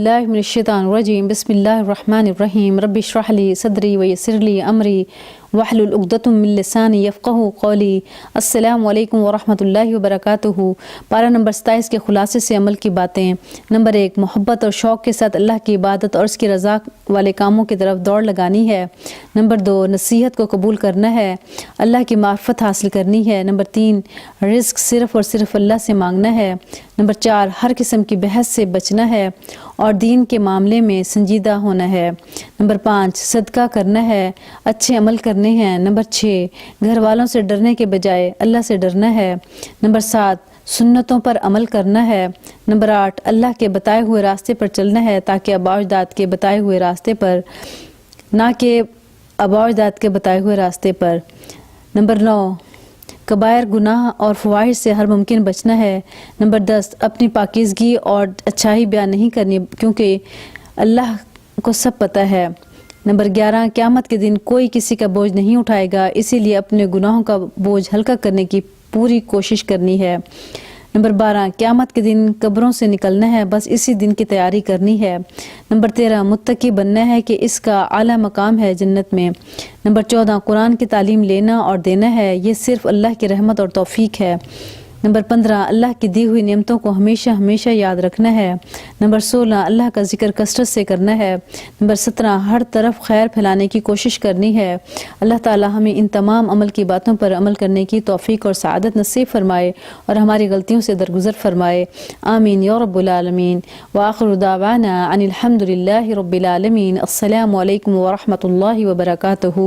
باللہ من الشیطان الرجیم بسم اللہ الرحمن الرحیم رب اشرح لی صدری ویسر لی امری واحلل عقدۃ من لسانی یفقہوا قولی۔ السلام علیکم ورحمۃ اللہ وبرکاتہ۔ پارہ نمبر 27 کے خلاصے سے عمل کی باتیں۔ نمبر 1، محبت اور شوق کے ساتھ اللہ کی عبادت اور اس کی رضا والے کاموں کی طرف دوڑ لگانی ہے۔ نمبر 2، نصیحت کو قبول کرنا ہے، اللہ کی معرفت حاصل کرنی ہے۔ نمبر 3، رزق صرف اور صرف اللہ سے مانگنا ہے۔ نمبر 4، ہر قسم کی بحث سے بچنا ہے اور دین کے معاملے میں سنجیدہ ہونا ہے۔ نمبر 5، صدقہ کرنا ہے، اچھے عمل کرنے ہیں۔ نمبر 6، گھر والوں سے ڈرنے کے بجائے اللہ سے ڈرنا ہے۔ نمبر 7، سنتوں پر عمل کرنا ہے۔ نمبر 8، اللہ کے بتائے ہوئے راستے پر چلنا ہے تاکہ آباء و اجداد کے بتائے ہوئے راستے پر، نہ کہ آباء و اجداد کے بتائے ہوئے راستے پر۔ نمبر 9، کبائر گناہ اور فواحش سے ہر ممکن بچنا ہے۔ نمبر 10، اپنی پاکیزگی اور اچھائی بیان نہیں کرنی کیونکہ اللہ کو سب پتہ ہے۔ نمبر 11، قیامت کے دن کوئی کسی کا بوجھ نہیں اٹھائے گا، اسی لیے اپنے گناہوں کا بوجھ ہلکا کرنے کی پوری کوشش کرنی ہے۔ نمبر 12، قیامت کے دن قبروں سے نکلنا ہے، بس اسی دن کی تیاری کرنی ہے۔ نمبر 13، متقی بننا ہے کہ اس کا اعلیٰ مقام ہے جنت میں۔ نمبر 14، قرآن کی تعلیم لینا اور دینا ہے، یہ صرف اللہ کی رحمت اور توفیق ہے۔ نمبر 15، اللہ کی دی ہوئی نعمتوں کو ہمیشہ ہمیشہ یاد رکھنا ہے۔ نمبر 16، اللہ کا ذکر کثرت سے کرنا ہے۔ نمبر 17، ہر طرف خیر پھیلانے کی کوشش کرنی ہے۔ اللہ تعالی ہمیں ان تمام عمل کی باتوں پر عمل کرنے کی توفیق اور سعادت نصیب فرمائے اور ہماری غلطیوں سے درگزر فرمائے، آمین یا رب العالمین۔ وآخر دعوانا ان الحمد للہ رب العالمین۔ السلام علیکم ورحمۃ اللہ وبرکاتہ۔